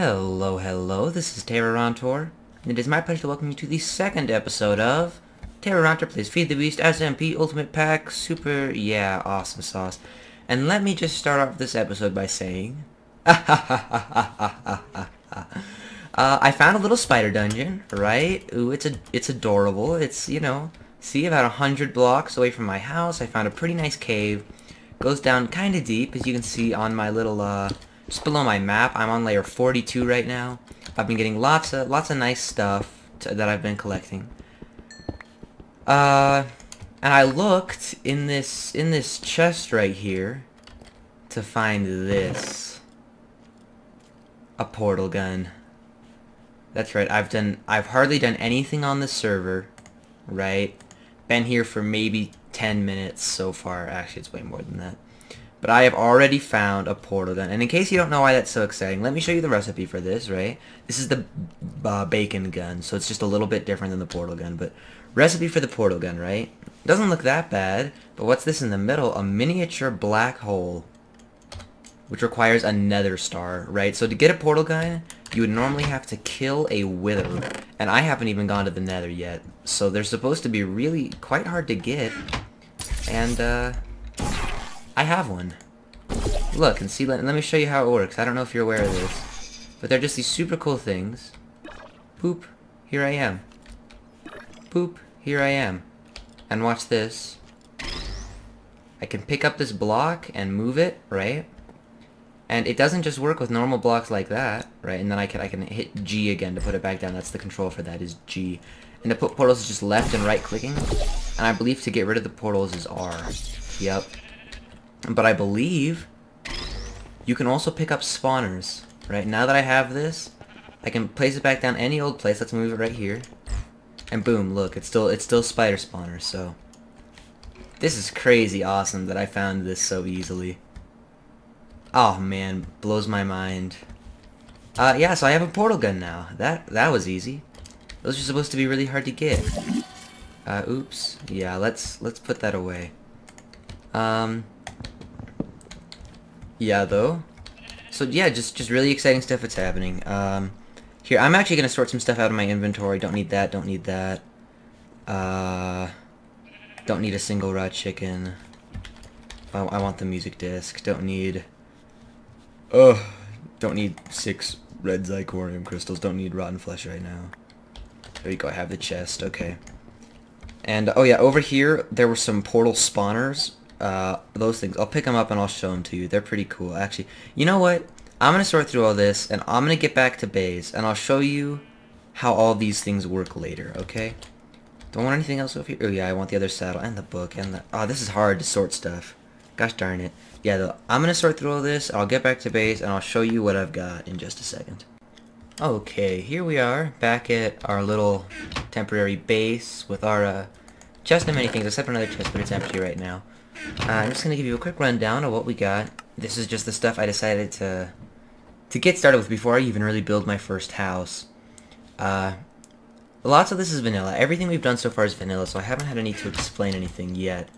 Hello, this is Terrorontor, and it is my pleasure to welcome you to the second episode of Terrorontor Plays Feed the Beast SMP Ultimate Pack Super, yeah, awesome sauce. And let me just start off this episode by saying, I found a little spider dungeon, right? Ooh, it's adorable. It's, you know, see, about 100 blocks away from my house. I found a pretty nice cave. Goes down kind of deep, as you can see on my little, just below my map. I'm on layer 42 right now. I've been getting lots of nice stuff that I've been collecting. And I looked in this chest right here to find this. A portal gun. That's right. I've hardly done anything on the server, right? Been here for maybe 10 minutes so far. Actually, it's way more than that. But I have already found a portal gun. And in case you don't know why that's so exciting, let me show you the recipe for this, right? This is the bacon gun, so it's just a little bit different than the portal gun. But recipe for the portal gun, right? Doesn't look that bad. But what's this in the middle? A miniature black hole, which requires a nether star, right? So to get a portal gun, you would normally have to kill a wither. And I haven't even gone to the nether yet. So they're supposed to be really quite hard to get. And, I have one. Look, and see, let me show you how it works. I don't know if you're aware of this, but they're just these super cool things. Boop, here I am. Boop, here I am. And watch this. I can pick up this block and move it, right? And it doesn't just work with normal blocks like that, right? And then I can hit G again to put it back down. That's the control for that, is G. And to put portals is just left and right clicking. And I believe to get rid of the portals is R. Yep. But I believe you can also pick up spawners, right? Now that I have this, I can place it back down any old place. Let's move it right here. And boom, look, it's still spider spawners, so this is crazy awesome that I found this so easily. Oh man, blows my mind. Yeah, so I have a portal gun now. That was easy. Those are supposed to be really hard to get. Oops. Yeah, let's put that away. Yeah, though. So yeah, just really exciting stuff that's happening. Here, I'm actually gonna sort some stuff out of my inventory. Don't need that, don't need that. Don't need a single raw chicken. I want the music disc. Don't need 6 red zirconium crystals. Don't need rotten flesh right now. There you go, I have the chest, okay. And, oh yeah, over here, there were some portal spawners. Those things. I'll pick them up and I'll show them to you. They're pretty cool, actually. You know what? I'm going to sort through all this, and I'm going to get back to base, and I'll show you how all these things work later, okay? Don't want anything else over here? Oh yeah, I want the other saddle, and the book, and the... Oh, this is hard to sort stuff. Gosh darn it. Yeah, though, I'm going to sort through all this, I'll get back to base, and I'll show you what I've got in just a second. Okay, here we are, back at our little temporary base with our, chest and many things, except for another chest, but it's empty right now. I'm just going to give you a quick rundown of what we got. This is just the stuff I decided to get started with before I even really build my first house. Lots of this is vanilla. Everything we've done so far is vanilla, so I haven't had a need to explain anything yet.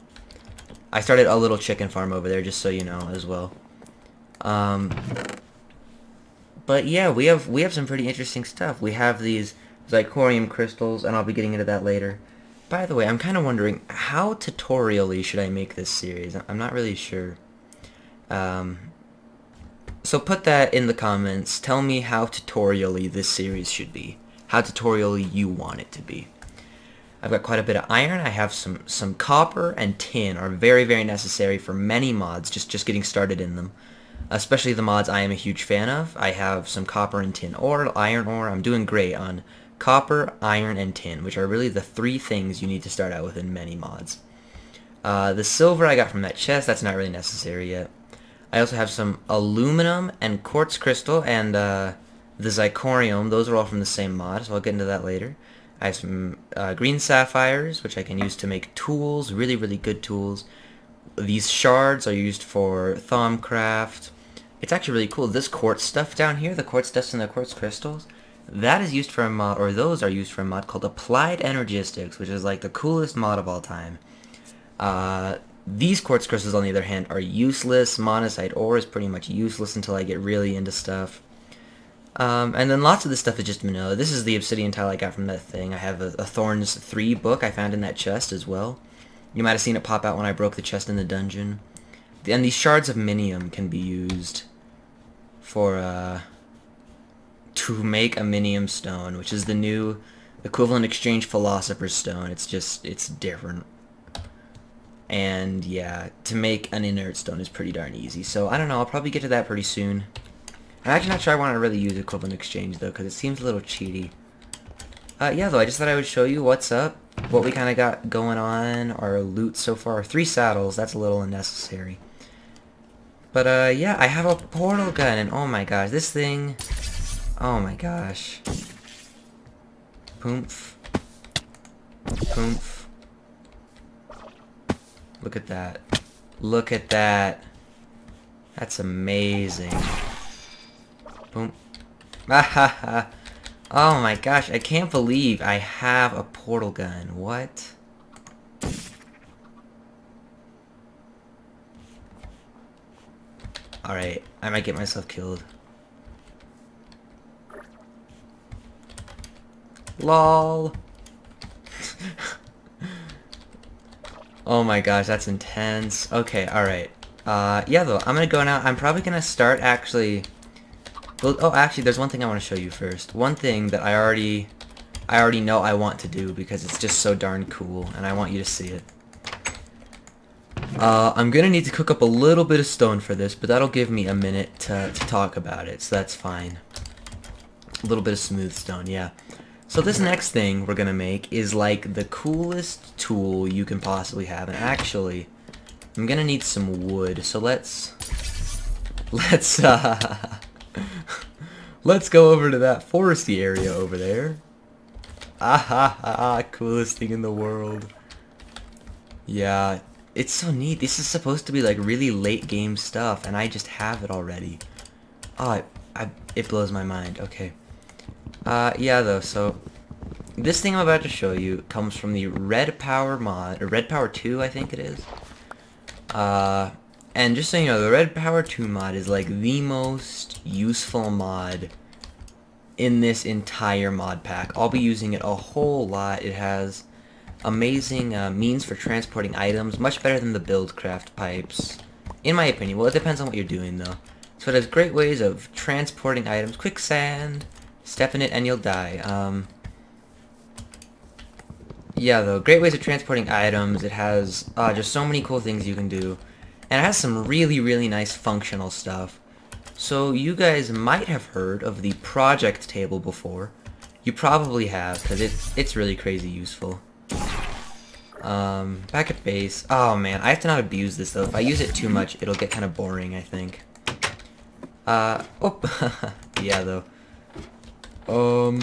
I started a little chicken farm over there, just so you know, as well. But yeah, we have some pretty interesting stuff. We have these zirconium crystals, and I'll be getting into that later. By the way, I'm kind of wondering, how tutorially should I make this series? I'm not really sure. So put that in the comments. Tell me how tutorially this series should be. How tutorially you want it to be. I've got quite a bit of iron. I have some copper and tin are very, very necessary for many mods, just getting started in them. Especially the mods I am a huge fan of. I have some copper and tin ore, iron ore. I'm doing great on copper, iron, and tin, which are really the 3 things you need to start out with in many mods. The silver I got from that chest, that's not really necessary yet. I also have some aluminum and quartz crystal and the zirconium. Those are all from the same mod, so I'll get into that later. I have some green sapphires, which I can use to make tools, really, really good tools. These shards are used for Thaumcraft. It's actually really cool. This quartz stuff down here, the quartz dust and the quartz crystals, that is used for a mod, or those are used for a mod called Applied Energistics, which is like the coolest mod of all time. These quartz crystals, on the other hand, are useless. Monazite ore is pretty much useless until I get really into stuff. And then lots of this stuff is just vanilla. This is the obsidian tile I got from that thing. I have a Thorns 3 book I found in that chest as well. You might have seen it pop out when I broke the chest in the dungeon. And these shards of minium can be used for, to make a minium stone, which is the new equivalent exchange philosopher's stone. It's different. And yeah, to make an inert stone is pretty darn easy. So I don't know, I'll probably get to that pretty soon. I'm actually not sure I want to really use equivalent exchange though, because it seems a little cheaty. Yeah though, I just thought I would show you what's up, what we kind of got going on, our loot so far. 3 saddles, that's a little unnecessary. But yeah, I have a portal gun, and oh my gosh, this thing, oh my gosh. Poomph. Poomph. Look at that. Look at that. That's amazing. Boom. Ah, oh my gosh, I can't believe I have a portal gun. What? Alright, I might get myself killed. LOL. Oh my gosh, that's intense. Okay, alright. Yeah though, I'm gonna go now. I'm probably gonna start actually... Well, oh, actually, there's one thing I want to show you first. One thing that I already know I want to do because it's just so darn cool, and I want you to see it. I'm gonna need to cook up a little bit of stone for this, but that'll give me a minute to talk about it, so that's fine. A little bit of smooth stone, yeah. So this next thing we're gonna make is like the coolest tool you can possibly have, and actually, I'm gonna need some wood, so let's go over to that foresty area over there. Coolest thing in the world. Yeah, it's so neat. This is supposed to be like really late game stuff, and I just have it already. Oh, it blows my mind. Okay. Yeah though, so this thing I'm about to show you comes from the Red Power mod, or Red Power 2 I think it is. And just so you know, the Red Power 2 mod is like the most useful mod in this entire mod pack. I'll be using it a whole lot. It has amazing means for transporting items, much better than the Buildcraft pipes, in my opinion. Well, it depends on what you're doing though. So it has great ways of transporting items. Quicksand, step in it and you'll die. Yeah though, great ways of transporting items. It has just so many cool things you can do. And it has some really, really nice functional stuff. So you guys might have heard of the project table before. You probably have, because it's really crazy useful. Back at base. Oh man, I have to not abuse this though. If I use it too much, it'll get kind of boring, I think. Oh, yeah though. Oh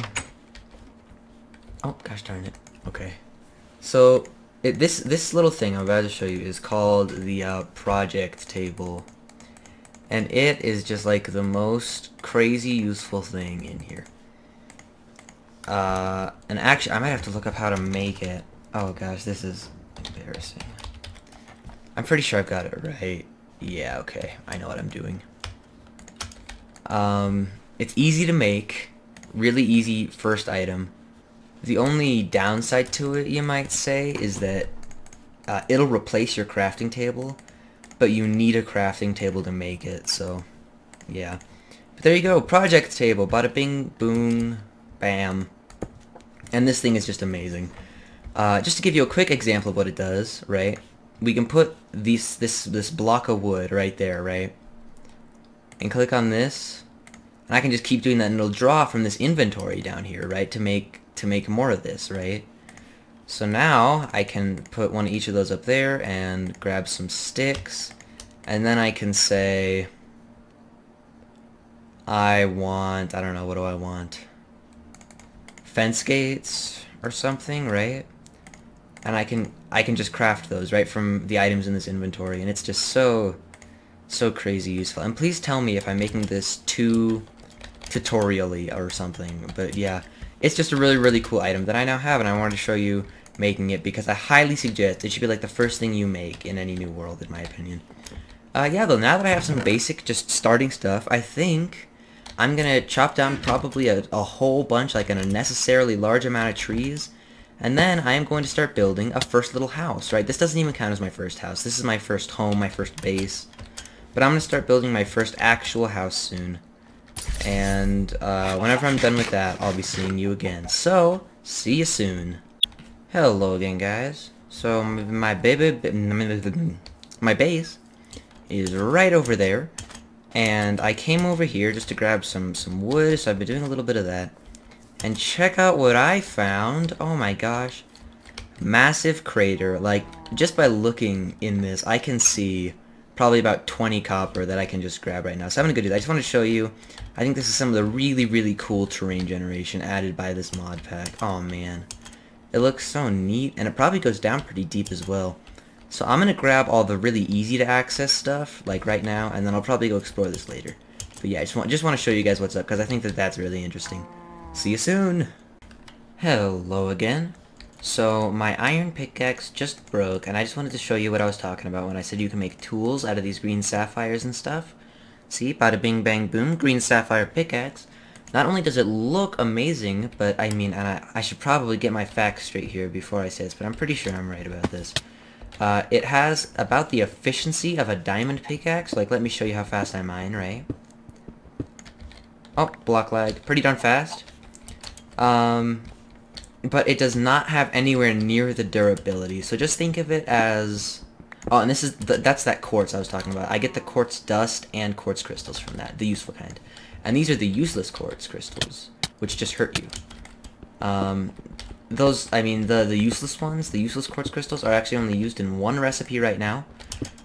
gosh darn it. Okay. So this little thing I'm about to show you is called the project table, and it is just like the most crazy useful thing in here. And actually I might have to look up how to make it. Oh gosh, this is embarrassing. I'm pretty sure I've got it right. Yeah, okay, I know what I'm doing. It's easy to make, really easy first item. The only downside to it, you might say, is that it'll replace your crafting table, but you need a crafting table to make it, so yeah. But there you go, project table, bada bing, boom, bam. And this thing is just amazing. Just to give you a quick example of what it does, right? We can put this block of wood right there, right? And click on this, and I can just keep doing that, and it'll draw from this inventory down here, right? To make more of this, right? So now I can put one of each of those up there and grab some sticks, and then I can say I don't know, what do I want? Fence gates or something, right? And I can just craft those right from the items in this inventory, and it's just so crazy useful. And please tell me if I'm making this too tutorial-y or something, but yeah, it's just a really, really cool item that I now have, and I wanted to show you making it because I highly suggest it should be like the first thing you make in any new world, in my opinion. Yeah though, now that I have some basic just starting stuff, I think I'm gonna chop down probably a whole bunch, like an unnecessarily large amount of trees, and then I am going to start building a first little house, right? This doesn't even count as my first house. This is my first home, my first base. But I'm gonna start building my first actual house soon. And whenever I'm done with that, I'll be seeing you again. So, see you soon. Hello again, guys. So, my base is right over there. And I came over here just to grab some wood, so I've been doing a little bit of that. And check out what I found. Oh my gosh. Massive crater. Like, just by looking in this, I can see probably about 20 copper that I can just grab right now. So I'm gonna go do that. I just want to show you. I think this is some of the really, really cool terrain generation added by this mod pack. Oh man. It looks so neat, and it probably goes down pretty deep as well. So I'm gonna grab all the really easy to access stuff, like right now, and then I'll probably go explore this later. But yeah, I just want to show you guys what's up, because I think that that's really interesting. See you soon! Hello again. So, my iron pickaxe just broke, and I just wanted to show you what I was talking about when I said you can make tools out of these green sapphires and stuff. See, bada bing bang boom, green sapphire pickaxe. Not only does it look amazing, but I mean, and I should probably get my facts straight here before I say this, but I'm pretty sure I'm right about this. It has about the efficiency of a diamond pickaxe. Like, let me show you how fast I mine, right? Oh, block lag. Pretty darn fast. But it does not have anywhere near the durability. So just think of it as... Oh, and this is that's that quartz I was talking about. I get the quartz dust and quartz crystals from that, the useful kind. And these are the useless quartz crystals, which just hurt you. Those, I mean, the useless ones, the useless quartz crystals, are actually only used in one recipe right now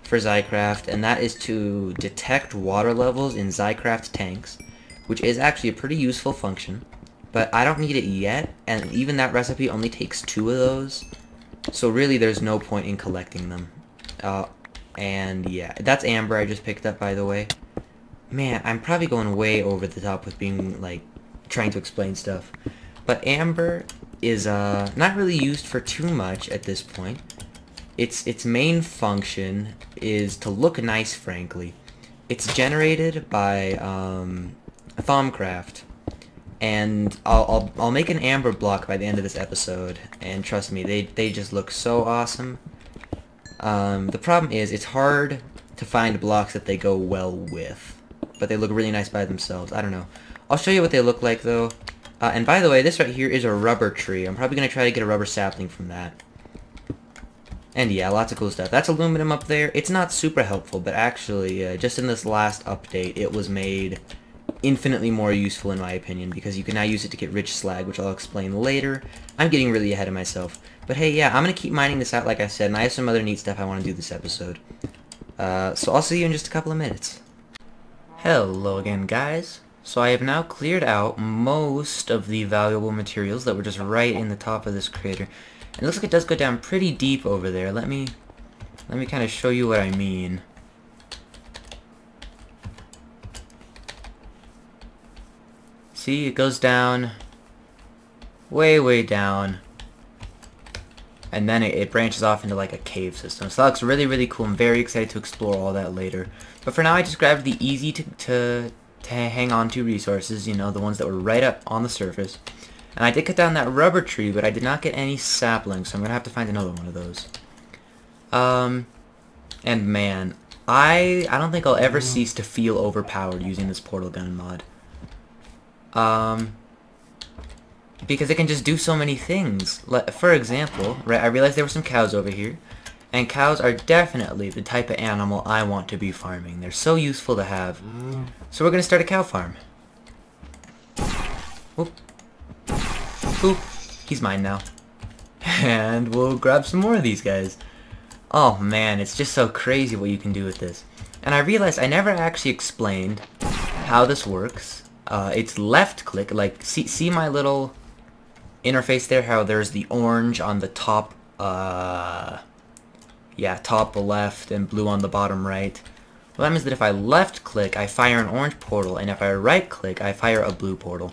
for Zycraft, and that is to detect water levels in Zycraft tanks, which is actually a pretty useful function. But I don't need it yet, and even that recipe only takes 2 of those, so really there's no point in collecting them. And yeah, that's amber I just picked up, by the way. Man, I'm probably going way over the top with being, like, trying to explain stuff. But amber is not really used for too much at this point. Its main function is to look nice, frankly. It's generated by Thaumcraft. And I'll make an amber block by the end of this episode, and trust me, they just look so awesome. The problem is, it's hard to find blocks that they go well with, but they look really nice by themselves. I don't know. I'll show you what they look like, though. And by the way, this right here is a rubber tree. I'm probably going to try to get a rubber sapling from that. And yeah, lots of cool stuff. That's aluminum up there. It's not super helpful, but actually, just in this last update, it was made infinitely more useful in my opinion, because you can now use it to get rich slag, which I'll explain later. I'm getting really ahead of myself. But hey, yeah, I'm going to keep mining this out like I said, and I have some other neat stuff I want to do this episode. So I'll see you in just a couple of minutes. Hello again, guys. So I have now cleared out most of the valuable materials that were just right in the top of this crater. And it looks like it does go down pretty deep over there. Let me kind of show you what I mean. See, it goes down way, way down. And then it branches off into like a cave system. So that looks really, really cool. I'm very excited to explore all that later. But for now, I just grabbed the easy to hang on to resources, you know, the ones that were right up on the surface. And I did cut down that rubber tree, but I did not get any saplings, so I'm going to have to find another one of those. And man, I don't think I'll ever cease to feel overpowered using this portal gun mod. Because it can just do so many things. For example, right, I realized there were some cows over here. And cows are definitely the type of animal I want to be farming. They're so useful to have. So we're going to start a cow farm. Oop. Oop. He's mine now. And we'll grab some more of these guys. Oh man, it's just so crazy what you can do with this. And I realized I never actually explained how this works. It's left click, like, see my little interface there, how there's the orange on the top, yeah, top left and blue on the bottom right. Well, that means that if I left click, I fire an orange portal, and if I right click, I fire a blue portal.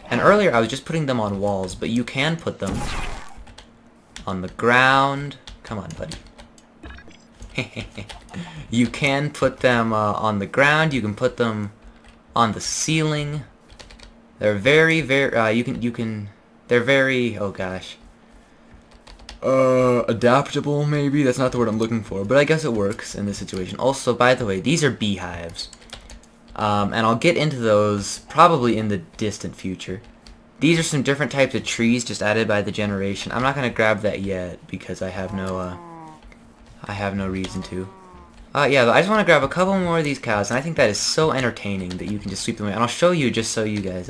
And earlier I was just putting them on walls, but you can put them on the ground. Come on, buddy. You can put them on the ground, you can put them on the ceiling. They're very, they're very, oh gosh. Adaptable maybe? That's not the word I'm looking for, but I guess it works in this situation. Also, by the way, these are beehives. And I'll get into those probably in the distant future. These are some different types of trees just added by the generation. I'm not gonna grab that yet because I have no reason to. Yeah, I just want to grab a couple more of these cows, and I think that is so entertaining that you can just sweep them away. And I'll show you just so you guys,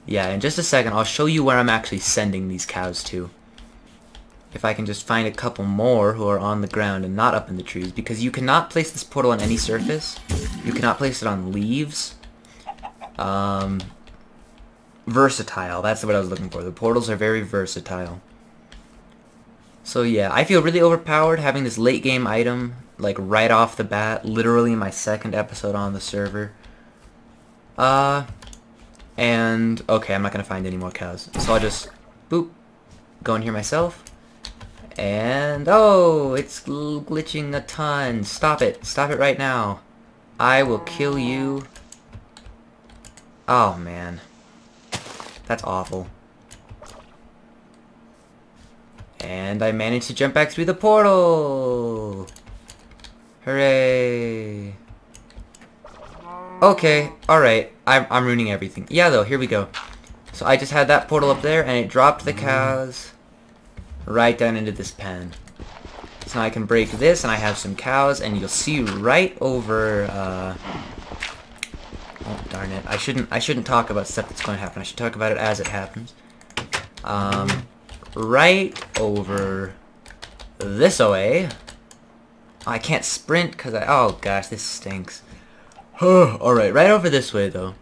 yeah, in just a second, I'll show you where I'm actually sending these cows to. If I can just find a couple more who are on the ground and not up in the trees, because you cannot place this portal on any surface. You cannot place it on leaves. Versatile, that's what I was looking for. The portals are very versatile. So yeah, I feel really overpowered having this late game item, like right off the bat, literally my second episode on the server. And, okay, I'm not gonna find any more cows. So I'll just, boop, go in here myself. And, oh, it's glitching a ton. Stop it right now. I will kill you. Oh, man. That's awful. And I managed to jump back through the portal! Hooray! Okay, alright. I'm ruining everything. Yeah, though, here we go. So I just had that portal up there, and it dropped the cows right down into this pen. So now I can break this, and I have some cows, and you'll see right over, oh, darn it. I shouldn't talk about stuff that's going to happen. I should talk about it as it happens. Right over this way. I can't sprint because oh gosh, this stinks. Alright, right over this way though.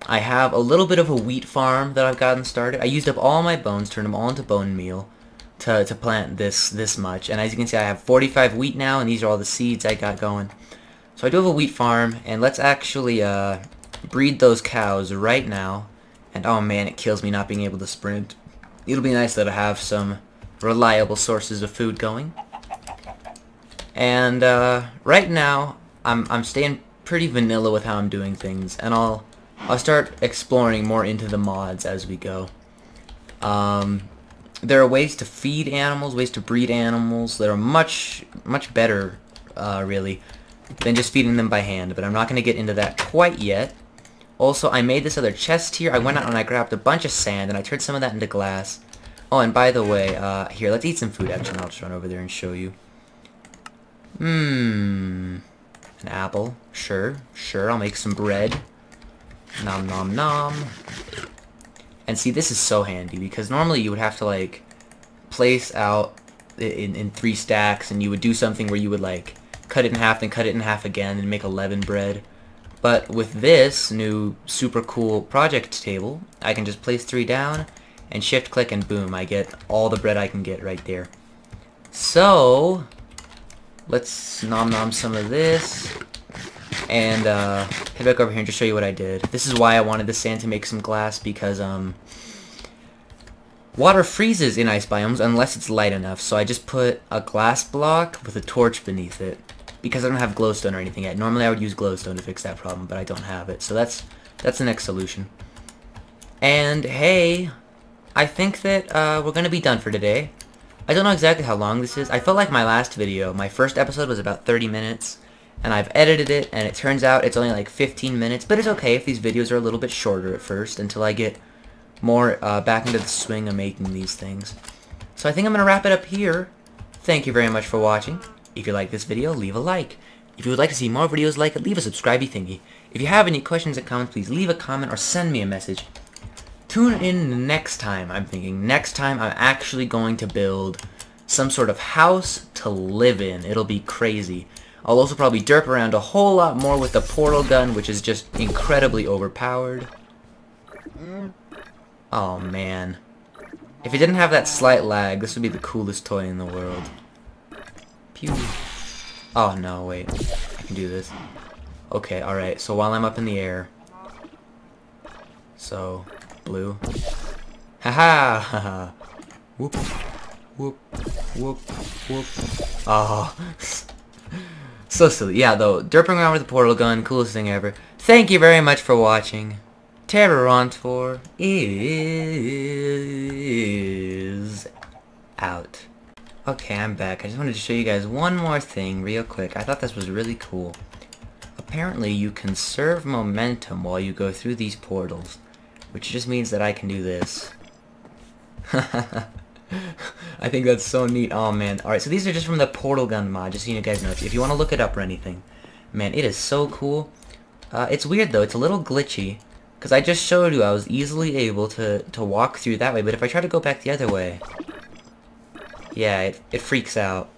I have a little bit of a wheat farm that I've gotten started. I used up all my bones, turned them all into bone meal to plant this much. And as you can see, I have 45 wheat now, and these are all the seeds I got going. So I do have a wheat farm, and let's actually breed those cows right now. And oh man, it kills me not being able to sprint. It'll be nice that I have some reliable sources of food going. And right now, I'm staying pretty vanilla with how I'm doing things, and I'll start exploring more into the mods as we go. There are ways to feed animals, ways to breed animals that are much better, really, than just feeding them by hand. But I'm not going to get into that quite yet. Also, I made this other chest here. I went out and I grabbed a bunch of sand, and I turned some of that into glass. Oh, and by the way, here, let's eat some food. Actually, I'll just run over there and show you. An apple. Sure, I'll make some bread. Nom nom nom. And see, this is so handy, because normally you would have to, like, place out in 3 stacks, and you would do something where you would, like, cut it in half, then cut it in half again, and make 11 bread. But with this new super cool project table, I can just place 3 down, and shift click, and boom, I get all the bread I can get right there. So, let's nom nom some of this, and head back over here and just show you what I did. This is why I wanted the sand to make some glass, because water freezes in ice biomes unless it's light enough, so I just put a glass block with a torch beneath it, because I don't have glowstone or anything yet. Normally I would use glowstone to fix that problem, but I don't have it, so that's the next solution. And hey, I think that we're gonna be done for today. I don't know exactly how long this is. I felt like my last video, my first episode, was about 30 minutes, and I've edited it, and it turns out it's only like 15 minutes, but it's okay if these videos are a little bit shorter at first, until I get more back into the swing of making these things. So I think I'm going to wrap it up here. Thank you very much for watching. If you like this video, leave a like. If you would like to see more videos like it, leave a subscribey thingy. If you have any questions and comments, please leave a comment or send me a message. Tune in next time. I'm thinking next time I'm actually going to build some sort of house to live in. It'll be crazy. I'll also probably derp around a whole lot more with the portal gun, which is just incredibly overpowered. Oh man. If it didn't have that slight lag, this would be the coolest toy in the world. Pew. Oh no, wait. I can do this. Okay, alright, so while I'm up in the air. So, blue. Haha! Haha! Whoop. Whoop. Whoop. Whoop. Oh. So silly. Yeah, though, derping around with the portal gun, coolest thing ever. Thank you very much for watching. Terrorontor is out. Okay, I'm back. I just wanted to show you guys one more thing real quick. I thought this was really cool. Apparently, you conserve momentum while you go through these portals, which just means that I can do this. I think that's so neat. Oh man. Alright, so these are just from the portal gun mod, just so you guys know. If you want to look it up or anything. Man, it is so cool. It's weird though, it's a little glitchy. Because I just showed you I was easily able to walk through that way, but if I try to go back the other way... Yeah, it freaks out.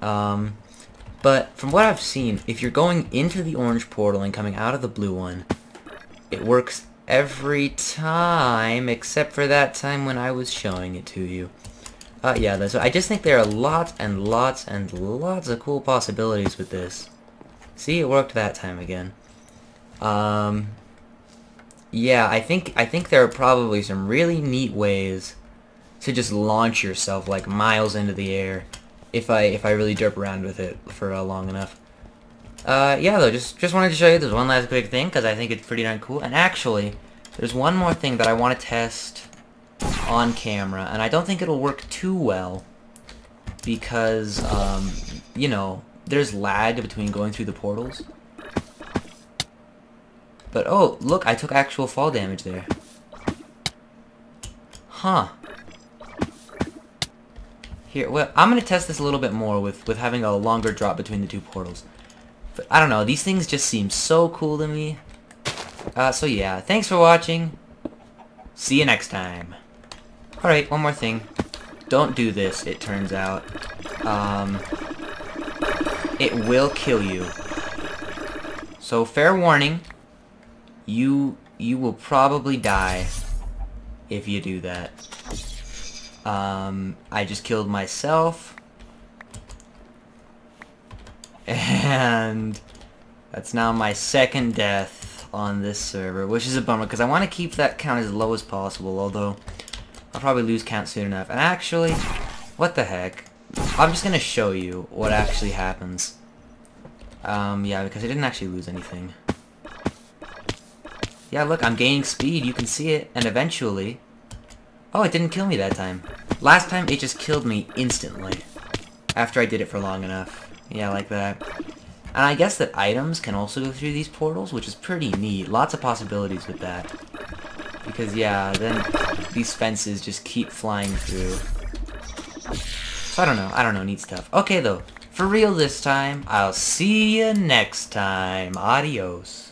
But from what I've seen, if you're going into the orange portal and coming out of the blue one, it works every time, except for that time when I was showing it to you. Yeah, so I just think there are lots and lots and lots of cool possibilities with this. See, it worked that time again. Yeah, I think there are probably some really neat ways to just launch yourself like miles into the air if I really derp around with it for long enough. Yeah, though, just wanted to show you this one last quick thing because I think it's pretty darn cool. And actually, there's one more thing that I want to test on camera, and I don't think it'll work too well because, you know, there's lag between going through the portals. But, oh, look, I took actual fall damage there. Huh. Here, well, I'm going to test this a little bit more with having a longer drop between the two portals. But, I don't know, these things just seem so cool to me. So yeah, thanks for watching. See you next time. Alright, one more thing. Don't do this, it turns out. It will kill you. So, fair warning. You will probably die if you do that. I just killed myself. And that's now my second death on this server, which is a bummer because I want to keep that count as low as possible, although I'll probably lose count soon enough. And actually, what the heck? I'm just going to show you what actually happens. Yeah, because I didn't actually lose anything. Yeah, look, I'm gaining speed, you can see it, and eventually... Oh, it didn't kill me that time. Last time, it just killed me instantly. After I did it for long enough. Yeah, like that. And I guess that items can also go through these portals, which is pretty neat. Lots of possibilities with that. Because, yeah, then these fences just keep flying through. So I don't know, neat stuff. Okay, though, for real this time, I'll see you next time. Adios.